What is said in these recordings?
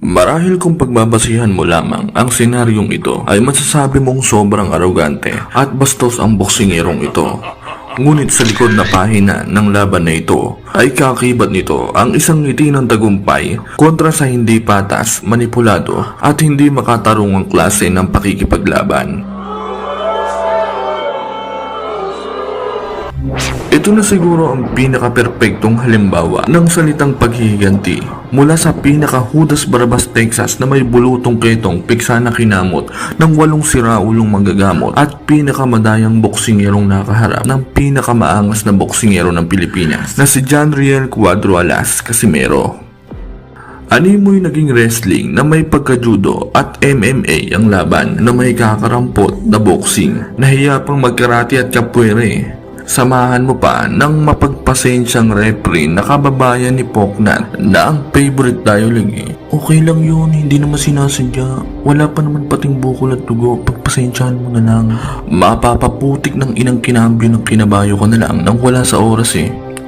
Marahil kung pagbabasihan mo lamang ang senaryong ito ay masasabi mong sobrang arogante at bastos ang boksingerong ito. Ngunit sa likod na pahina ng laban na ito ay kakibat nito ang isang ngiti ng tagumpay kontra sa hindi patas, manipulado at hindi makatarungang klase ng pakikipaglaban. Ito na siguro ang pinaka-perpektong halimbawa ng salitang paghihiganti mula sa pinaka-Judas Barrabas, Texas na may bulutong ketong piksa na kinamot ng 8 siraulong manggagamot at pinakamadayang boksingerong nakaharap ng pinakamaangas na boksingero ng Pilipinas na si John Riel Cuadro Alas Casimero. Animoy naging wrestling na may pagka-judo at MMA ang laban na may kakarampot na boxing, nahiya pang magkarate at capoeira. Samahan mo pa ng mapagpasensyang referee na kababayan ni Poknat na ang favorite dialogue okay lang yun, hindi naman sinasadya. Wala pa naman pating bukol at dugo, pagpasensyahan mo na lang. Mapapaputik ng inang kinambyo ng kinabayo ko na lang nang wala sa oras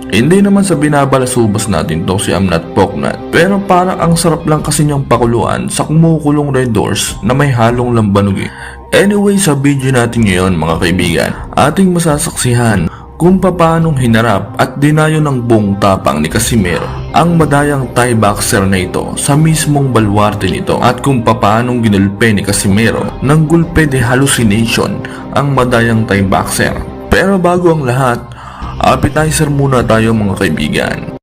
Hindi naman sa binabalasubas natin to si Amnat Poknat, pero parang ang sarap lang kasi niyang pakuluan sa kumukulong red doors na may halong lambanog Anyway, sa video natin ngayon mga kaibigan, ating masasaksihan kung paanong hinarap at dinayo ng buong tapang ni Casimero ang madayang Thai boxer na ito sa mismong balwarte nito at kung paanong ginulpe ni Casimero ng gulpe de hallucination ang madayang Thai boxer. Pero bago ang lahat, appetizer muna tayo mga kaibigan.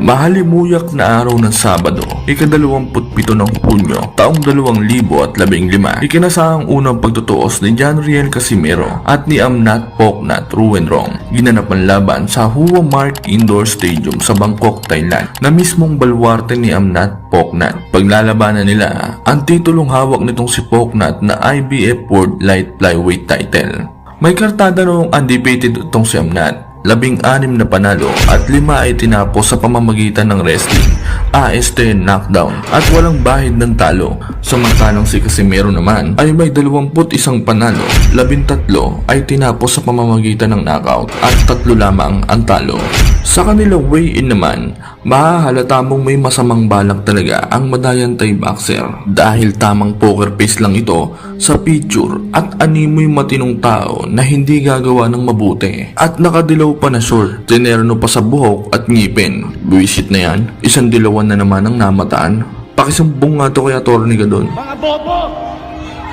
Mahalimuyak na araw ng Sabado, ika-27 ng Hunyo, taong 2015, ikinasahang unang pagtutuos ni John Riel Casimero at ni Amnat Poknat Ruenrong. Ginanap ang laban sa Hua Mark Indoor Stadium sa Bangkok, Thailand, na mismong balwarte ni Amnat Poknat. Paglalabanan nila, ang titulong hawak nitong si Poknat na IBF World Light Flyweight title. May kartada noong undefeated itong si Amnat. 16 na panalo at 5 ay tinapos sa pamamagitan ng wrestling, AST knockdown at walang bahid ng talo. Samantalang si Casimero naman ay may 21 panalo, 13 ay tinapos sa pamamagitan ng knockout at 3 lamang ang talo. Sa kanilang weigh-in naman, mahahalata mong may masamang balak talaga ang madayang Thai boxer dahil tamang poker face lang ito sa picture at animoy matinong tao na hindi gagawa ng mabuti at nakadilaw pa na short, tinerno pa sa buhok at ngipin. Buwisit na yan, isang dilawan na naman ang namataan. Pakisumbong nga to kay Atty. Gadon. Mga bobo!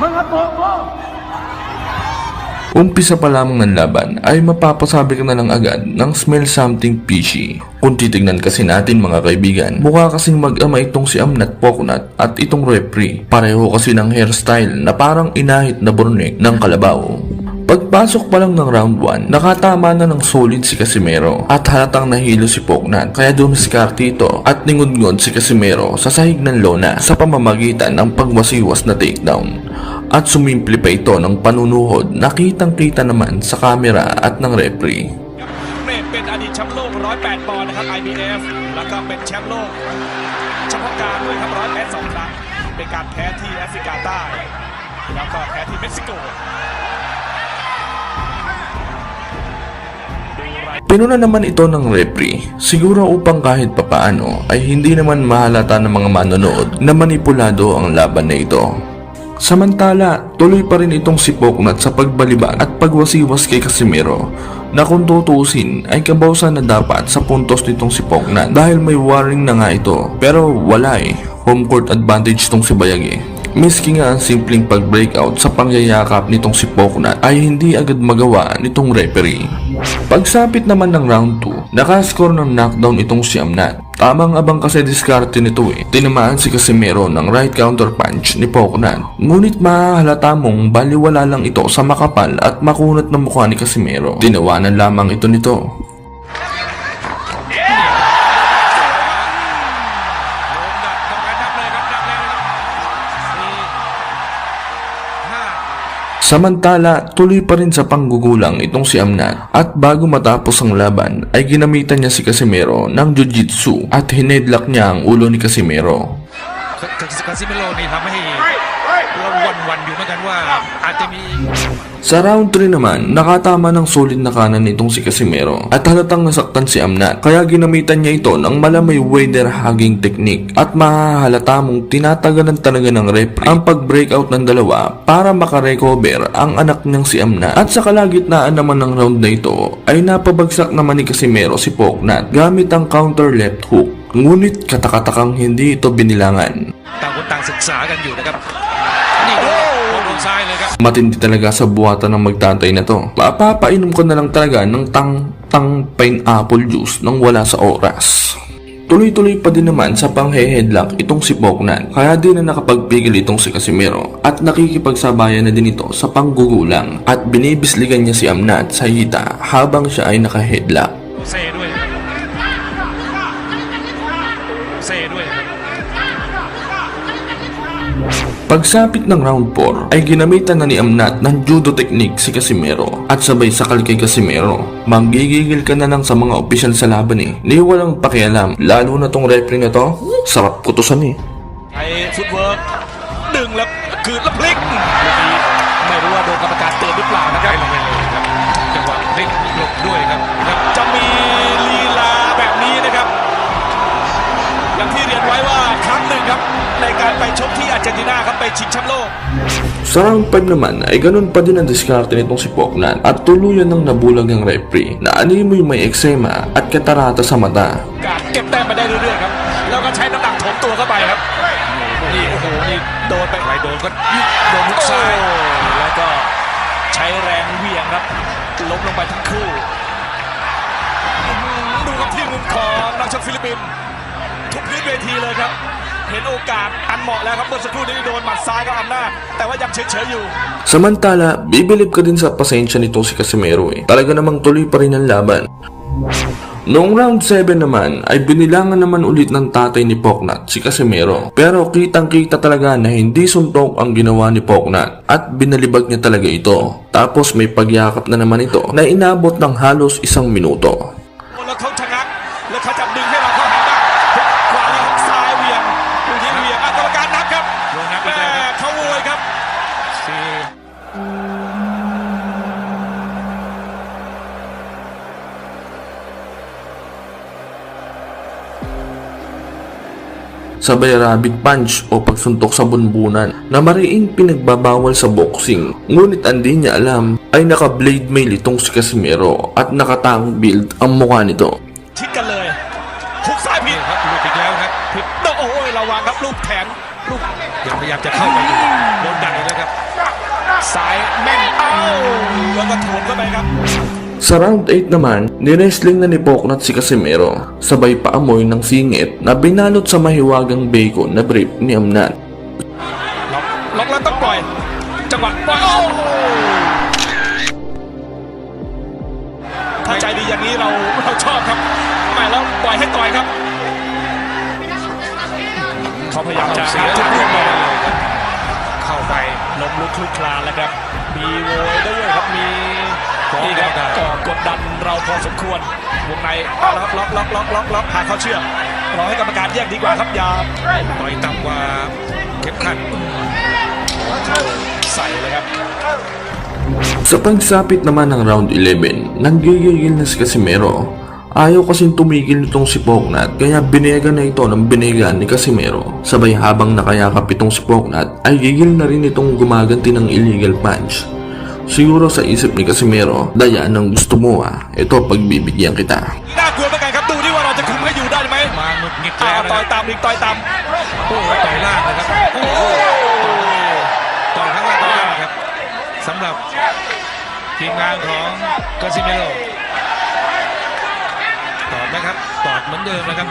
Mga bobo! Umpisa pa lamang ng laban ay mapapasabi ka na lang agad ng smell something fishy. Kung titignan kasi natin mga kaibigan, mukha kasing mag-ama itong si Amnat Poknat at itong referee. Pareho kasi ng hairstyle na parang inahit na burnek ng kalabaw. Pagpasok pa lang ng round 1, nakatama na ng solid si Casimero at halatang nahilo si Poknat kaya dumiskarte ito at ningod-ngod si Casimero sa sahig ng lona sa pamamagitan ng pagwasiwas na takedown. At sumimple pa ito ng panunuhod na kitang-kita naman sa kamera at ng referee. เป็นอดีตแชมป์โลก108 ปอนด์นะครับ IBF แล้วก็เป็นแชมป์โลกเฉพาะการด้วยครับ108 2 ครั้งเป็นการแพ้ที่แอฟริกาใต้แล้วก็แพ้ที่เม็กซิโก Pinuna naman ito ng referee, siguro upang kahit papaano ay hindi naman mahalata ng mga manonood na manipulado ang laban na ito. Samantala, tuloy pa rin itong si Poknat sa pagbalibag at pagwasiwas kay Casimero na kung tutusin ay kabawsan na dapat sa puntos nitong si Poknat dahil may warning na nga ito pero wala home court advantage itong si Bayag Miski nga ang simpleng pag-breakout sa pangyayakap nitong si Poknat ay hindi agad magawa nitong referee. Pagsapit naman ng round 2, nakascore ng knockdown itong si Amnat. Tamang abang kasi diskarte nito Tinamaan si Casimero ng right counter punch ni Poknat. Ngunit mahahalata mong baliwala lang ito sa makapal at makunat na mukha ni Casimero. Tinawanan lamang ito nito. Samantala, tuloy pa rin sa panggugulang itong si Amnat at bago matapos ang laban ay ginamitan niya si Casimero ng jiu-jitsu at hinedlock niya ang ulo ni Casimero. Casimero นี่ทำให้เราวันๆอยู่เหมือนกันว่าอาจจะมี Sa round 3 naman, nakatama ng solid na kanan nitong si Casimero at halatang nasaktan si Amnat kaya ginamitan niya ito ng malamay wader hugging technique at mahahalata mong tinatagalan talaga ng referee ang pag-breakout ng dalawa para makarecover ang anak niyang si Amnat. At sa kalagitnaan naman ng round na ito ay napabagsak naman ni Casimero si Poknat gamit ang counter left hook, ngunit katakatakang hindi ito binilangan. ต่างคนต่างศึกษากันอยู่นะครับนี่ดูโดนซ้ายเลยครับ Matindi talaga sa buhatan ng magtatay na to. Mapapainom ko na lang talaga ng tang pineapple juice nang wala sa oras. Tuloy-tuloy pa din naman sa panghe-headlock itong si Poknat, kaya di na nakapagpigil itong si Casimero at nakikipagsabayan na din ito sa panggugulang at binibisligan niya si Amnat sa hita habang siya ay naka-headlock. เซด้วยเซด้วย Pagsapit ng round 4 ay ginamitan na ni Amnat ng judo technique si Casimero at sabay sakal kay Casimero. Manggigigil ka na lang sa mga opisyal sa laban eh. Ni walang pakialam, lalo na tong referee na to, sarap kutusan eh. ไอ้ฟุตเวิร์กดึงแล้วคืนแล้วพลิกลูกนี้ไม่รู้ว่าโดนกรรมการเตือนหรือเปล่านะครับจังหวะพลิกหลบด้วยครับจะมีลีลาแบบนี้นะครับอย่างที่เรียนไว้ว่าครั้งหนึ่งครับในการไปชกที่อาร์เจนตินาครับไปชิงแชมป์โลก Sa round 5 naman ay ganun pa din ang diskarte nitong si Poknat at tuluyan ng nabulag ng referee na animoy may eksema at katarata sa mata. การเก็บแต้มมาได้เรื่อยๆครับแล้วก็ใช้น้ำหนักโถมตัวเข้าไปครับนี่โอ้โหนี่โดนไปไหลโดนก็โดนทุกซ้ายแล้วก็ใช้แรงเหวี่ยงครับล้มลงไปทั้งคู่ดูครับที่มุมของนักชกฟิลิปปินส์ทุกพื้นเวทีเลยครับเห็นโอกาสอันเหมาะแล้วครับเมื่อสักครู่นี้โดนหมัดซ้ายก็อำนาจแต่ว่ายังเฉยๆอยู่ Samantala, bibilib ka din sa pasensya nitong si Casimero eh. Talaga namang tuloy pa rin ang laban. Noong round 7 naman ay binilangan naman ulit ng tatay ni Poknat si Casimero. Pero kitang-kita talaga na hindi suntok ang ginawa ni Poknat at binalibag niya talaga ito. Tapos may pagyakap na naman ito na inabot ng halos 1 minuto. แล้วเขาชะงักแล้วเขาจะดึงให้เราเข้าหาบ้างขวานี่ครับซ้ายเวียงดูที่เวียงกรรมการนับครับแม่เขาโวยครับ Sabay rabbit punch o pagsuntok sa bunbunan na mariing pinagbabawal sa boxing. Ngunit ang di niya alam ay naka-blade mail itong si Casimero at nakatang build ang mukha nito. ชิดกันเลยทุกซ้ายผิดครับลูกอีกแล้วครับผิดโอ้ยระวังครับลูกแขนลูกยังพยายามจะเข้าไปอยู่โดนดักแล้วครับซ้ายแม่นเอ้าแล้วก็โถมเข้าไปครับ Sa round 8 naman, niresling na ni Poknat si Casimero, sabay paamoy ng singit na binalot sa mahiwagang bacon na brief ni Amnat. ล็อกแล้วต้องปล่อยจังหวะปล่อยโอ้ถ้าใจดีอย่างนี้เราชอบครับไม่แล้วปล่อยให้ต่อยครับเขาพยายามจะหาจุดร่วมเลยเข้าไปล้มลุกคลุกคลานแล้วครับมีโวยด้วยครับมีนี่ครับก่อกดดันเราพอสมควรวงในเอาละครับล็อกหาเขาเชื่อมรอให้กรรมการแยกดีกว่าครับอย่าต่อยต่ำกว่าเข็มขัดเข้าใส่เลยครับ Sa pagsapit naman ng round 11, nanggigigil na si Casimero. Ayaw kasing tumigil nitong si Poknat kaya binega na ito ng binega ni Casimero. Sabay habang nakayakap itong si Poknat ay gigil na rin itong gumaganti ng illegal punch. Siguro sa isip ni Casimero, daya ng gusto mo ito pagbibigyan kita. น่ากลัวเหมือนกันครับดูที่ว่าเราจะคุมให้อยู่ได้ไหมมาหงุดหงิดแล้วต่อยตามอีกต่อยตามโอ้ต่อยล่างนะครับโอ้ต่อยข้างล่างต่อยล่างครับสำหรับทีมงานของกาซิเมโร่ตอบนะครับตอบเหมือนเดิมนะครับ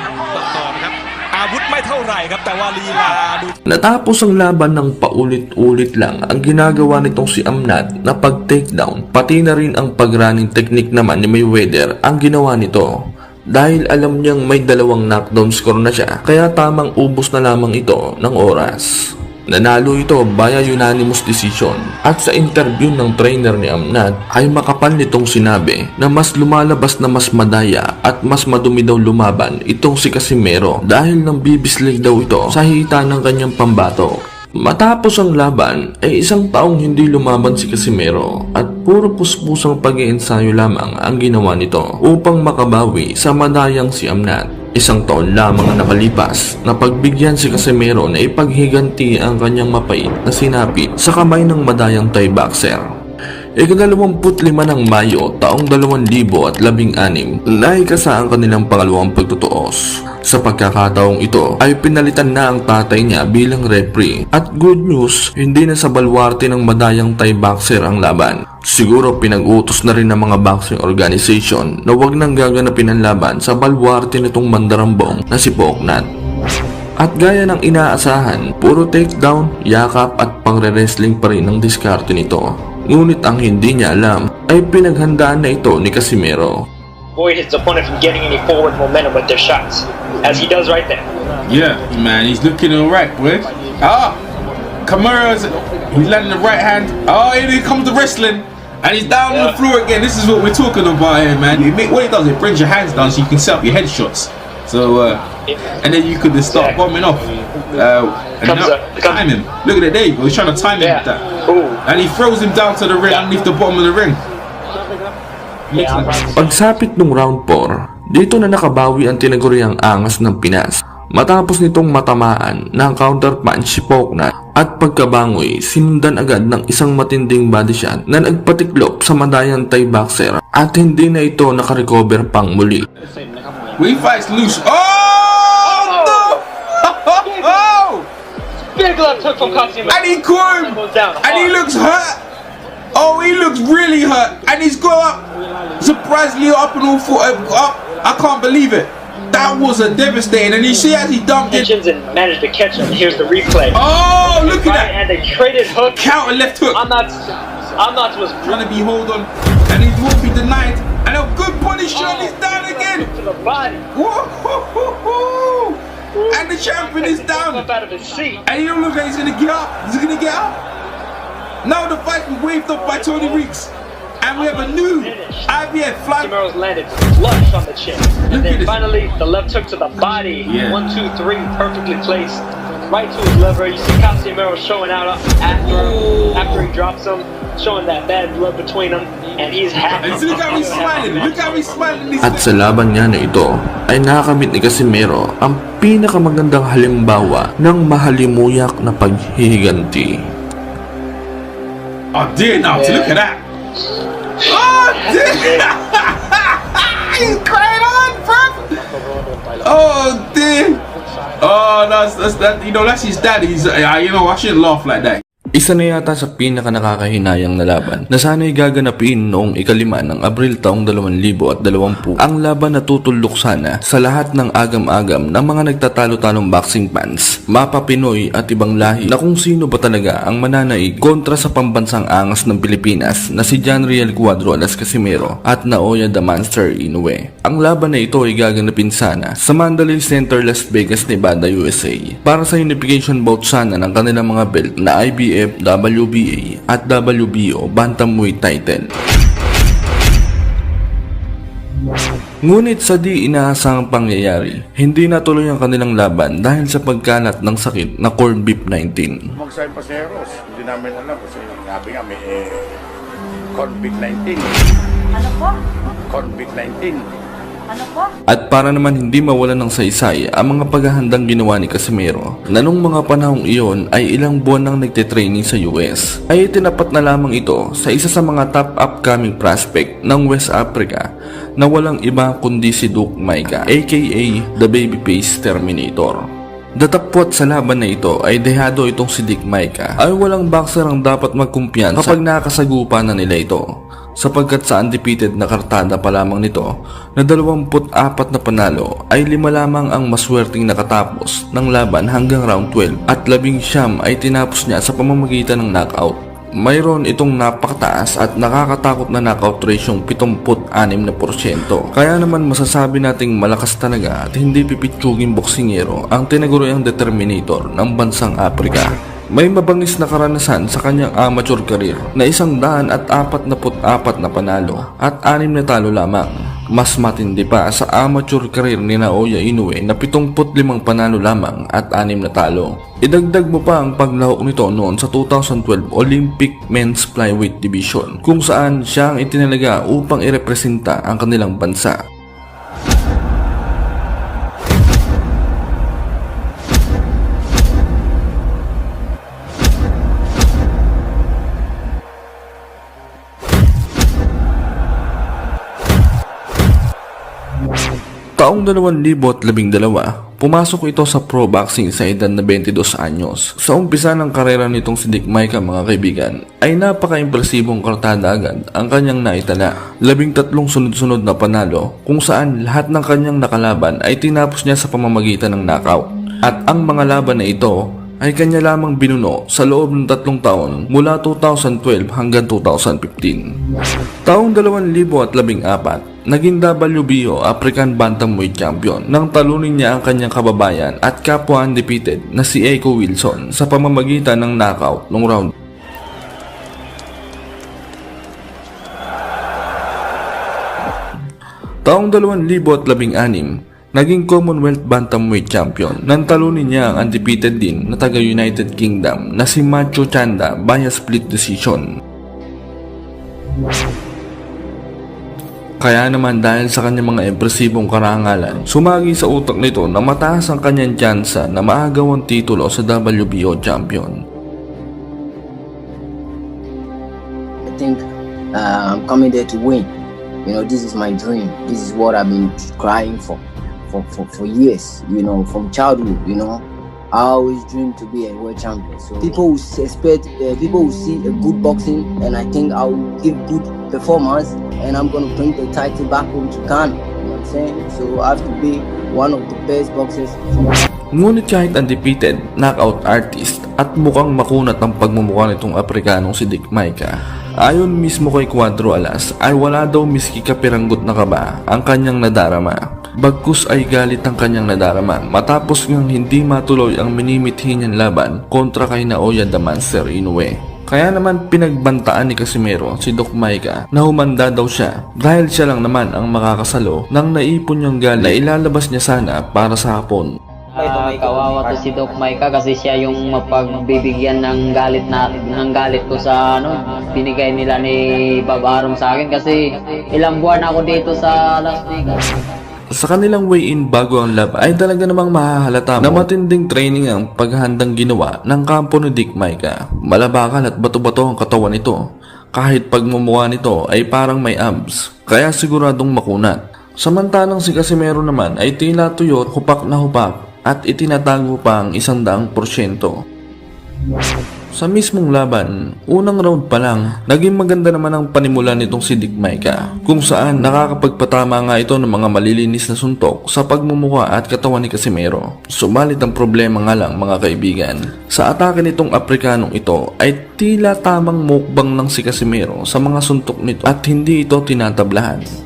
ตอบนะครับอาวุธไม่เท่าไหร่ครับแต่ว่าลีลาดู Natapos ang laban ng paulit-ulit lang ang ginagawa nitong si Amnat na pag-takedown, pati na rin ang pag-running technique naman ni Mayweather ang ginawa nito. Dahil alam niyang may 2 knockdown score na siya, kaya tamang ubos na lamang ito ng oras. Nanalo ito via unanimous decision at sa interview ng trainer ni Amnat ay makapal nitong sinabi na mas lumalabas na mas madaya at mas madumi daw lumaban itong si Casimero dahil nang bibislig daw ito sa hita ng kanyang pambato. Matapos ang laban ay isang taong hindi lumaban si Casimero at puro puspusang pag-iensayo lamang ang ginawa nito upang makabawi sa madayang si Amnat. Isang taon lamang ang nakalipas na pagbigyan si Casimero na ipaghiganti ang kanyang mapait na sinapit sa kamay ng madayang Thai boxer. Ika-25 ng Mayo taong 2016 naikasa ang kanilang pangalawang pagtutuos. Sa pagkakataong ito ay pinalitan na ang tatay niya bilang referee at good news, hindi na sa balwarte ng madayang Thai boxer ang laban. Siguro pinag-utos na rin ng mga boxing organization na wag nang gaganapin ang laban sa balwarte nitong mandarambong na si Poknat. At gaya ng inaasahan, puro takedown, yakap at pangre-wrestling pa rin ang diskarte nito. Ngunit ang hindi niya alam ay pinaghandaan na ito ni Casimero. Avoid his opponent from getting any forward momentum with their shots, as he does right there. Yeah, man, he's looking alright, boy. Kamara's, he's landing the right hand. Oh, here comes the wrestling. And he's down on the floor again. This is what we're talking about here, man. What it does, it brings your hands down so you can set up your headshots. So, and then you could just start bombing off. And now, time him. Look at it, there you go. He's trying to time him with that. And he throws him down to the ring, underneath the bottom of the ring. Pagsapit ng round 4, dito na nakabawi ang tinaguriang angas ng Pinas. Matapos nitong matamaan ng counterpunch si Poknat at pagkabangoy, sinundan agad ng isang matinding body shot na nagpatiklop sa madayang Thai boxer at hindi na ito nakarecover pang muli. We fights loose. Oh no! Oh! Big left hook from Casimero. And he caught him. And he looks hurt. Oh, he looks really hurt. And he's got up, surprisingly up and all four up. I can't believe it. That was a devastating. And you see as he dumped it. And managed to catch him. Here's the replay. Oh, look at that. And a traded hook. Counter left hook. I'm not supposed Trying to be hold on. And he won't be denied. And a good body shot. He's down again. to the body. Whoa! And the champion is down. Up out of his seat. And he don't look like he's gonna get up. Is he gonna get up? Now the fight's been waved up by Tony Reeks. And we have a new IBF flag. Casimero's landed flush on the chin. And Look at then this. finally the left hook to the body. Yeah. 1, 2, 3, perfectly placed. Right to his liver. You see Casimero showing out after he drops him, showing that bad blood between them. And he's happy. And see, look how he's smiling. Look how he's smiling. At sa laban niya na ito ay nakakamit ni Casimero ang pinakamagandang halimbawa ng mahalimuyak na paghihiganti. Oh dear now, so look at that. Oh dear. He's crying on, bro. Oh dear. Oh, that's that. You know, that's his dad. He's, you know, I shouldn't laugh like that. Isa na yata sa pinaka-nakakahinayang na laban na sana'y gaganapin noong 5 ng Abril taong 2020 ang laban na tutulok sana sa lahat ng agam-agam ng mga nagtatalo-talong boxing fans, mapa Pinoy at ibang lahi na kung sino ba talaga ang mananaig kontra sa pambansang angas ng Pilipinas na si John Riel Cuadro alias Casimero at Naoya the Monster Inoue. Ang laban na ito ay gaganapin sana sa Mandalay Center, Las Vegas, Nevada, USA para sa unification bout sana ng kanilang mga belt na IBF, WBA at WBO bantamweight title. Ngunit sa di inaasahang pangyayari, hindi natuloy ang kanilang laban dahil sa pagkalat ng sakit na corned beef 19. Mag-sign pa si Eros. Hindi namin alam kasi sabi nga may convict 19. Ano po? Convict 19. Ano po? At para naman hindi mawalan ng saysay ang mga paghahandang ginawa ni Casimero na nung mga panahong iyon ay ilang buwan nang nagtitraining sa US, ay tinapat na lamang ito sa isa sa mga top upcoming prospect ng West Africa na walang iba kundi si Duke Maika aka the Babyface Terminator. Datapwat sa laban na ito ay dehado itong si Dick Maika ay walang boxer ang dapat magkumpiyansa kapag nakasagupa na nila ito, sapagkat sa undefeated na kartada pa lamang nito na 24 na panalo ay 5 lamang ang maswerteng nakatapos ng laban hanggang round 12 at 19 ay tinapos niya sa pamamagitan ng knockout. Mayroon itong napakataas at nakakatakot na knockout ratio 76%. Kaya naman masasabi nating malakas talaga at hindi pipitsuging boksingero ang tinaguriang Determinator ng bansang Afrika. May mabangis na karanasan sa kanyang amateur career na 144 na panalo at 6 na talo lamang. Mas matindi pa sa amateur career ni Naoya Inoue na 75 panalo lamang at 6 na talo. Idagdag mo pa ang paglahok nito noon sa 2012 Olympic Men's Flyweight Division kung saan siya ang itinalaga upang irepresenta ang kanilang bansa. Taong 2012, pumasok ito sa pro boxing sa edad na 22 anyos. Sa umpisa ng karera nitong si Dick Maika mga kaibigan, ay napaka-impresibong kartada agad ang kanyang naitala. 13 sunod-sunod na panalo kung saan lahat ng kanyang nakalaban ay tinapos niya sa pamamagitan ng knockout. At ang mga laban na ito ay kanya lamang binuno sa loob ng 3 taon mula 2012 hanggang 2015. Taong 2014, naging WBO African Bantamweight Champion nang talunin niya ang kanyang kababayan at kapwa undefeated na si Eiko Wilson sa pamamagitan ng knockout noong round. Taong 2016, naging Commonwealth Bantamweight Champion nang talunin niya ang undefeated din na taga United Kingdom na si Macho Chanda via split decision. Kaya naman dahil sa kanyang mga impresibong karangalan, sumagi sa utak nito na mataas ang kanyang tsansa na maagaw ang titulo sa WBO Champion. I think I'm coming there to win. You know, this is my dream. This is what I've been crying for years. You know, from childhood. You know, I always dreamed to be a world champion. So people will expect, people will see a good boxing, and I think I will give good performance, and I'm gonna bring the title back home to Ghana. You know what I'm saying? So I have to be one of the best boxers. Ngunit kahit undefeated, knockout artist at mukhang makunat ang pagmumukha nitong Aprikanong si Dick Maika, ayon mismo kay Cuadro Alas ay wala daw miski kapiranggot na kaba ang kanyang nadarama. Bagkus ay galit ang kanyang nadarama matapos ngang hindi matuloy ang minimithi niyang laban kontra kay Naoya the Monster Inoue. Kaya naman pinagbantaan ni Casimero si Doc Maika na humanda daw siya dahil siya lang naman ang makakasalo ng naipon niyang galit na ilalabas niya sana para sa hapon. Kawawa to si Doc Maika kasi siya yung mapagbibigyan ng galit ko sa binigay nila ni Bob Arum sa akin kasi ilang buwan ako dito sa Las Vegas. Sa kanilang weigh-in bago ang laban ay talaga namang mahahalata na matinding training ang paghandang ginawa ng kampo ni Dick Maika. Malabakal at bato-bato ang katawan nito. Kahit pagmumukha nito ay parang may abs, kaya siguradong makunat. Samantalang si Casimero naman ay tila tuyot, hupak na hupak at itinatago pa ang 100%. Sa mismong laban, unang round pa lang, naging maganda naman ang panimula nitong si Dick Maika, kung saan nakakapagpatama nga ito ng mga malilinis na suntok sa pagmumukha at katawan ni Casimero. Subalit ang problema nga lang mga kaibigan, sa atake nitong Aprikanong ito ay tila tamang mukbang ng si Casimero sa mga suntok nito at hindi ito tinatablahan.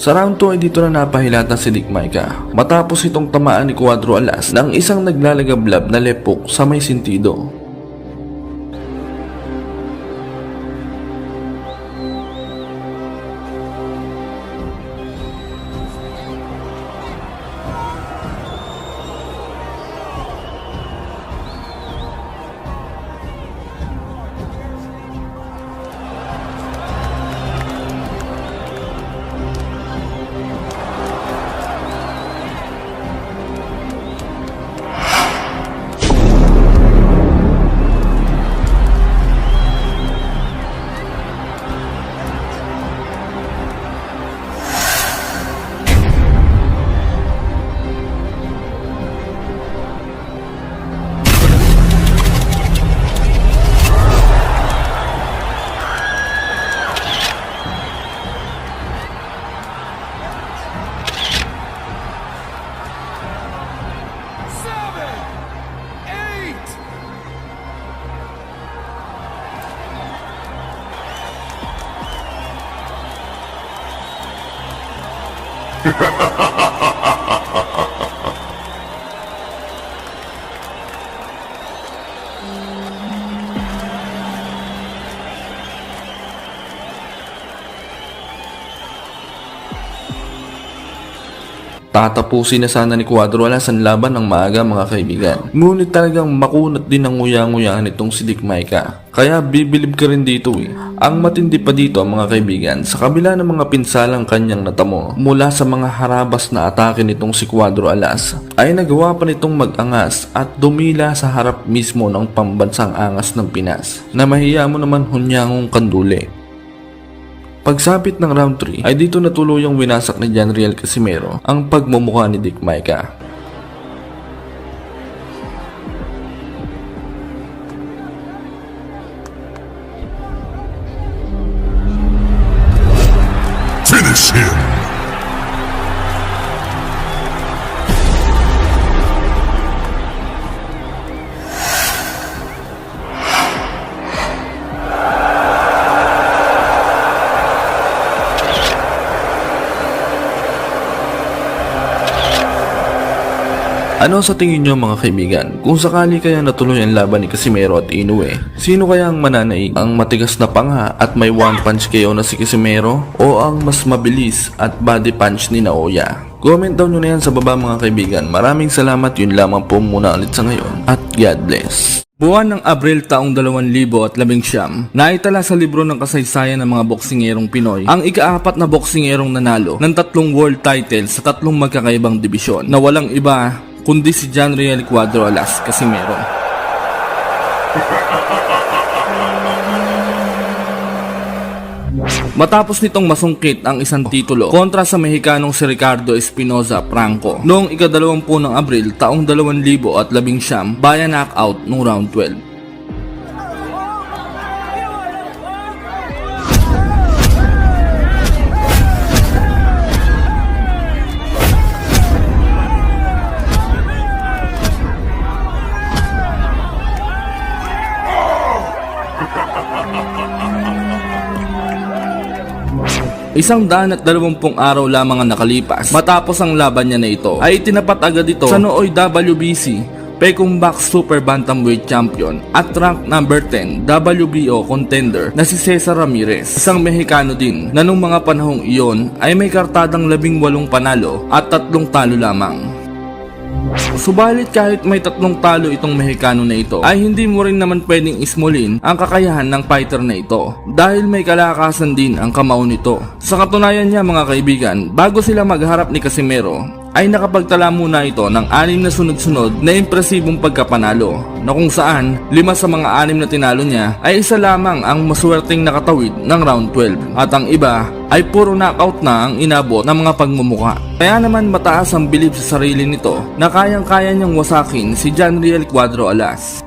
Sa round 2 ay dito na napahilata si Dick Maika matapos itong tamaan ni Cuadro Alas ng isang naglalagablab na lepok sa may sentido. Tatapusin na sana ni Cuadro Alas ang laban ng maaga mga kaibigan. Ngunit talagang makunat din ang nguya-nguyaan nitong si Dick Maika. Kaya bibilib ka rin dito eh. Ang matindi pa dito mga kaibigan, sa kabila ng mga pinsalang kanyang natamo mula sa mga harabas na atake nitong si Cuadro Alas, ay nagawa pa nitong mag-angas at dumila sa harap mismo ng pambansang angas ng Pinas na mahiya mo naman hunyangong kanduli. Pagsapit ng round 3 ay dito natuluyang winasak ni Janriel Casimero ang pagmumukha ni Dick Maika. Finish him! Ano sa tingin nyo mga kaibigan? Kung sakali kaya natuloy ang laban ni Casimero at Inoue, sino kaya ang mananaig? Ang matigas na pangha at may one punch KO na si Casimero o ang mas mabilis at body punch ni Naoya? Comment down nyo na yan sa baba mga kaibigan. Maraming salamat, yun lamang po muna ulit sa ngayon at God bless. Buwan ng Abril taong 2019, naitala sa libro ng kasaysayan ng mga boksingerong Pinoy ang ika-4 na boksingerong nanalo ng 3 world titles sa 3 magkakaibang dibisyon na walang iba kundi si Janriel Cuadro Alas Casimero. Matapos nitong masungkit ang isang titulo kontra sa Mexicanong si Ricardo Espinoza Franco noong ika-20 ng Abril taong 2019 via knockout noong round 12. Isang 120 araw lamang ang nakalipas matapos ang laban niya na ito ay tinapat agad ito sa nooy WBC Pecumbak Super Bantamweight Champion at rank number 10 WBO contender na si Cesar Ramirez, isang Mexicano din na nung mga panahong iyon ay may kartadang 18 panalo at 3 talo lamang. Subalit kahit may 3 talo itong Mexicano na ito ay hindi mo rin naman pwedeng ismulin ang kakayahan ng fighter na ito dahil may kalakasan din ang kamao nito. Sa katunayan niya mga kaibigan, bago sila magharap ni Casimero ay nakapagtala muna ito ng 6 na sunod-sunod na impresibong pagkapanalo na kung saan 5 sa mga 6 na tinalo niya ay isa lamang ang maswerteng nakatawid ng round 12 at ang iba ay puro knockout na ang inabot ng mga pagmumuka. Kaya naman mataas ang bilib sa sarili nito na kayang-kaya niyang wasakin si Janriel Cuadro Alas.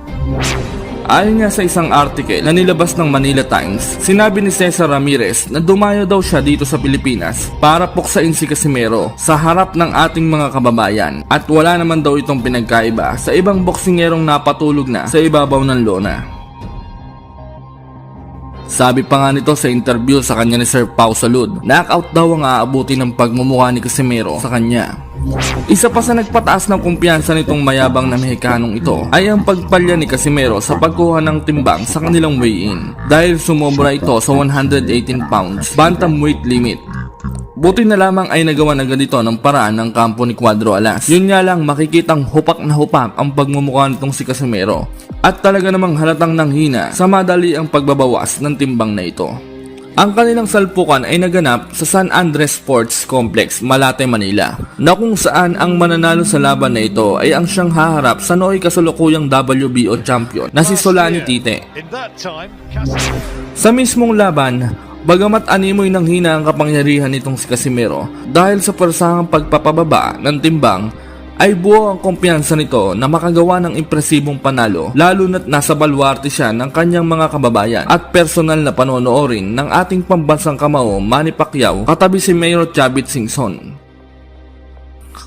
Ayon nga sa isang article na nilabas ng Manila Times, sinabi ni Cesar Ramirez na dumayo daw siya dito sa Pilipinas para puksain si Casimero sa harap ng ating mga kababayan at wala naman daw itong pinagkaiba sa ibang boksingerong napatulog na sa ibabaw ng lona. Sabi pa nga nito sa interview sa kanya ni Sir Pau Salud, knockout daw ang aabuti ng pagmumukha ni Casimero sa kanya. Isa pa sa nagpataas ng kumpiyansa nitong mayabang na Mexicanong ito ay ang pagpalya ni Casimero sa pagkuha ng timbang sa kanilang weigh-in dahil sumobra ito sa 118 pounds bantamweight limit. Buti na lamang ay nagawa agad ito ng paraan ng kampo ni Cuadro Alas. Yun nga lang makikitang hupak na hupak ang pagmumukha nitong si Casimero at talaga namang halatang nanghina sa madali ang pagbabawas ng timbang na ito. Ang kanilang salpukan ay naganap sa San Andres Sports Complex, Malate, Manila, na kung saan ang mananalo sa laban na ito ay ang siyang haharap sa nooy kasalukuyang WBO champion na si Solani Tite. Sa mismong laban, bagamat animoy nang hina ang kapangyarihan nitong si Casimero dahil sa persahang pagpapababa ng timbang, ay buo ang kumpiyansa nito na makagawa ng impresibong panalo lalo na't nasa baluarte siya ng kanyang mga kababayan at personal na panonoorin ng ating pambansang kamao Manny Pacquiao katabi si Mayor Chavit Singson.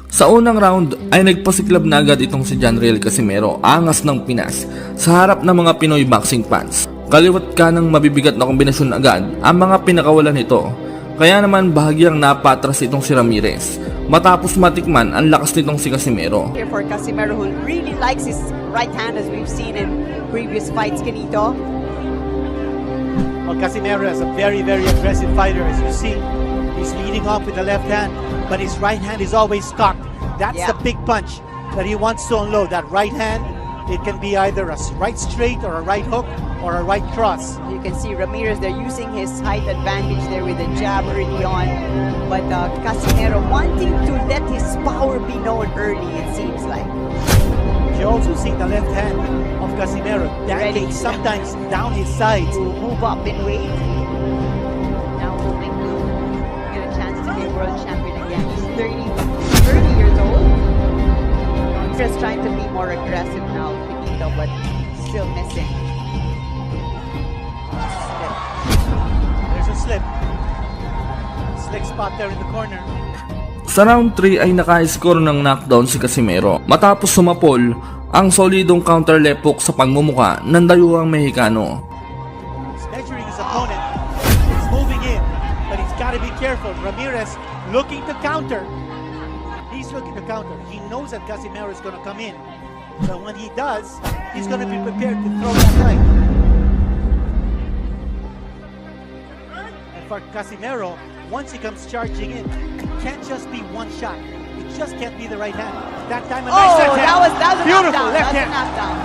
Sa unang round ay nagpasiklab na agad itong si Janriel Casimero, angas ng Pinas, sa harap ng mga Pinoy boxing fans. Kaliwat ka ng mabibigat na kombinasyon agad ang mga pinakawalan nito. Kaya naman bahagyang napatras itong si Ramirez matapos matikman ang lakas nitong si Casimero. Here for Casimero, who really likes his right hand, as we've seen in previous fights, Kenito. Well, Casimero is a very, very aggressive fighter. As you see, he's leading off with the left hand, but his right hand is always cocked. That's the big punch that he wants to unload. That right hand, it can be either a right straight or a right hook or a right cross. You can see Ramirez, they're using his height advantage there with the jab early on. But Casimero wanting to let his power be known early, it seems like. You also see the left hand of Casimero dangling sometimes down his sides. To move up in weight. Now hoping to get a chance to be a world champion again. He's 30 years old. Just trying to be more aggressive now, Benito, but still missing. Slip. There's a slip. Slick spot there in the corner. Sa round 3 ay naka-score ng knockdown si Casimero matapos sumapol ang solidong counter left hook sa pagmumuka ng dayuhang Mexicano. He's measuring his opponent. He's moving in, but he's got to be careful. Ramirez looking to counter. He's looking to counter. He knows that Casimero is going to come in. But when he does, he's going to be prepared to throw that right. And for Casimero, once he comes charging in, it can't just be one shot. It just can't be the right hand. That time a nice left hand. That was a Beautiful knockdown. left That's hand. a knockdown.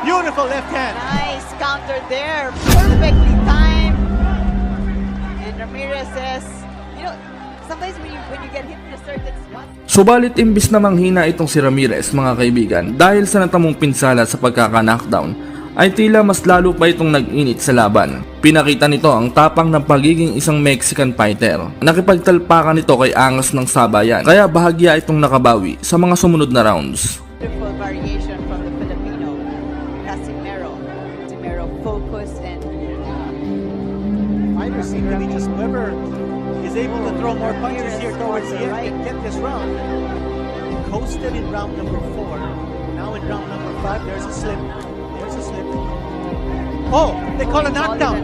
Beautiful left hand. Nice counter there. Perfectly timed. And Ramirez says, you know, sometimes when you get hit in a certain spot. Subalit imbis na manghina itong si Ramirez mga kaibigan dahil sa natamong pinsala sa pagkaka-knockdown ay tila mas lalo pa itong nag-init sa laban. Pinakita nito ang tapang ng pagiging isang Mexican fighter. Nakipagtalpakan ito kay angas ng sabayan kaya bahagya itong nakabawi sa mga sumunod na rounds. Beautiful variation from the Filipino, Casimero. Casimero focused and Fighters seem to be just whoever is able to throw more punches here towards the end and get this round. Coasted in round number 4. Now in round number 5, there's a slip. There's a slip. Oh, they call a knockdown.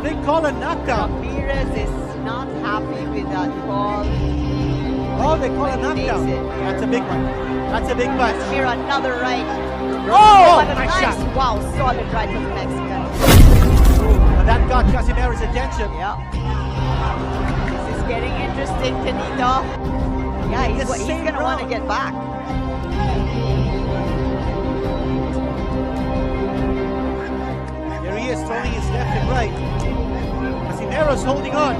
They call a knockdown. Ramirez is not happy with that call. Oh, they call a knockdown. That's a big one. That's a big punch. Here another right. Oh, what a nice nice, shot. wow, solid right from the Mexican. And that got Casimero's attention. Yeah. This is getting interesting, Kenito. Yeah, he's gonna want to get back. There he is throwing his left and right. Casimero's holding on.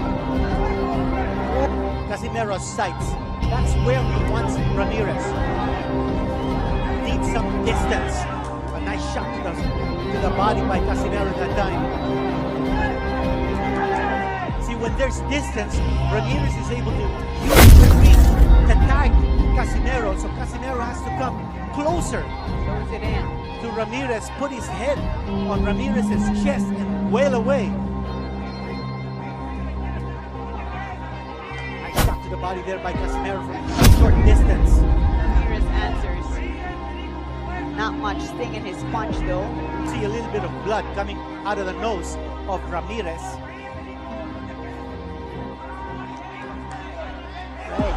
Casimero's sights. That's where he wants Ramirez. Needs some distance. A nice shot to the body by Casimero that time. See, when there's distance, Ramirez is able to use the reach to tag Casimero. So Casimero has to come closer Throws it in. to Ramirez, put his head on Ramirez's chest and wail away. Nice shot to the body there by Casimero from a short distance. Ramirez answers. Not much sting in his punch, though. See a little bit of blood coming out of the nose of Ramirez.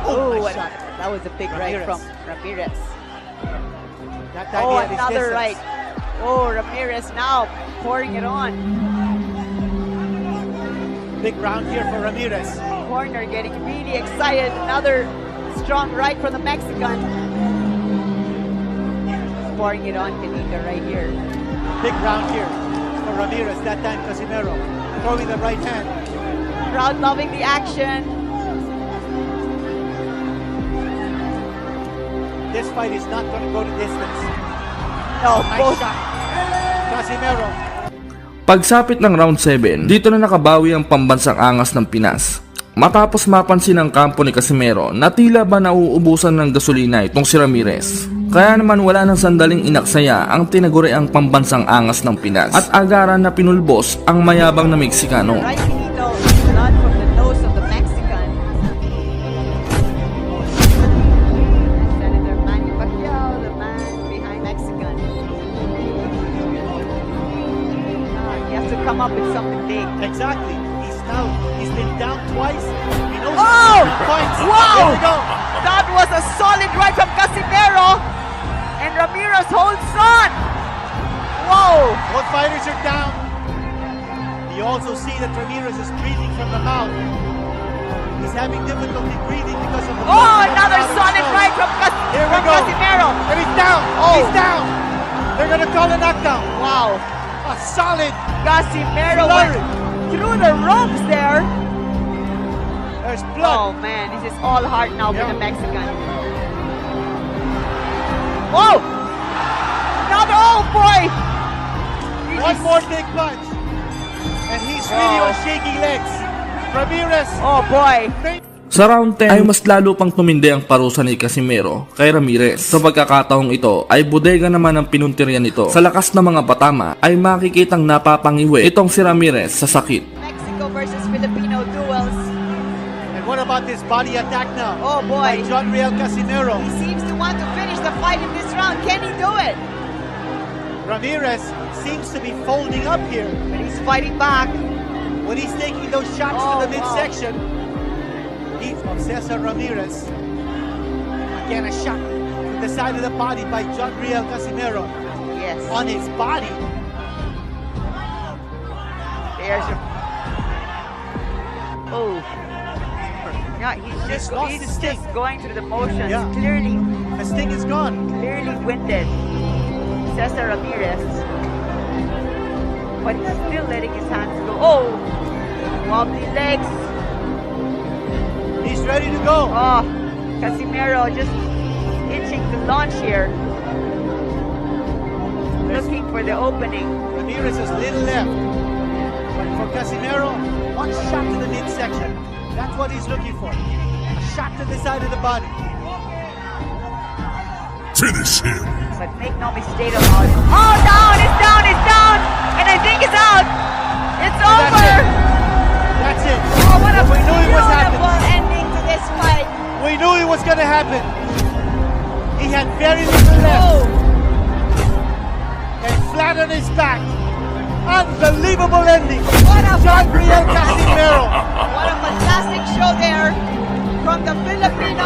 Oh, nice shot. That was a big Ramirez. right from Ramirez. That time he Oh, had his another distance. right. Oh, Ramirez now pouring it on. Big round here for Ramirez. Corner getting really excited. Another strong right from the Mexican. Pouring it on Kenita right here. Big round here for Ramirez. That time Casimero throwing the right hand. Crowd loving the action. This fight is not going to go to distance. No, Nice both. shot. Casimero. Pagsapit ng round 7, dito na nakabawi ang pambansang angas ng Pinas. Matapos mapansin ng kampo ni Casimero na tila ba nauubusan ng gasolina itong si Ramirez. Kaya naman wala ng sandaling inaksaya ang tinaguriang pambansang angas ng Pinas at agaran na pinulbos ang mayabang na Meksikano. Right, Kenito. Blood from the nose of the Mexican. Senator Manny Pacquiao, the man behind Mexican. He has to come up with something big. Exactly. He's now he's been down twice. He knows Oh! points. Wow! Here we go. That was a solid right from Casimero. And Ramirez holds on. Whoa! Both fighters are down. You also see that Ramirez is breathing from the mouth. He's having difficulty breathing because of the blood Oh, coming another out of his solid nose. right from Here we go. Casimero. And he's down. Oh. He's down. They're gonna call a knockdown. Wow. A solid Casimero flurry. went through the ropes there. There's Oh blood. man, this is all heart now for Yeah. the Mexican. Whoa! Another, oh boy! One more big punch. And he's really Oh. on shaky legs. Ramirez. Oh boy! Sa round 10 ay mas lalo pang tumindi ang parusa ni Casimero kay Ramirez. Sa pagkakataong ito ay bodega naman ang pinuntirya nito. Sa lakas ng mga patama ay makikitang napapangiwi itong si Ramirez sa sakit. Mexico versus Filipino duels. And what about this body attack now? Oh By boy! John Riel Casimero. He seems to want to finish the fight in this round. Can he do it? Ramirez seems to be folding up here. But he's fighting back. When he's taking those shots Oh, to the wow. midsection, he's of Cesar Ramirez. Again, a shot to the side of the body by John Riel Casimero Yes. on his body. There's your... Oh. Yeah, he's lost his just sting. going through the motions. Yeah. Clearly The sting is gone. winded. Cesar Ramirez. But he's still letting his hands go. Oh! Wobbly legs. He's ready to go. Oh, Casimero just itching to launch here. Looking for the opening. Ramirez has little left. But for Casimero, one shot to the midsection. That's what he's looking for. A shot to the side of the body. Finish him. But make no mistake about it. Oh, down! It's down! It's down! And I think it's out! It's over! That's it. Oh, what a We knew it was happening. beautiful ending to this fight! We knew it was going to happen. He had very little left. Oh! And flat on his back. Unbelievable ending. What a John Riel Casimero. What a fantastic show there from the Filipino.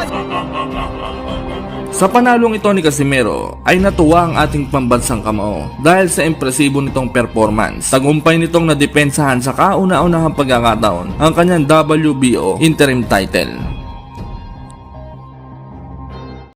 Sa panalong ito ni Casimero ay natuwa ang ating pambansang kamao dahil sa impresibo nitong performance. Tagumpay nitong nadepensahan sa kauna-unahang pagkakataon ang kanyang WBO interim title.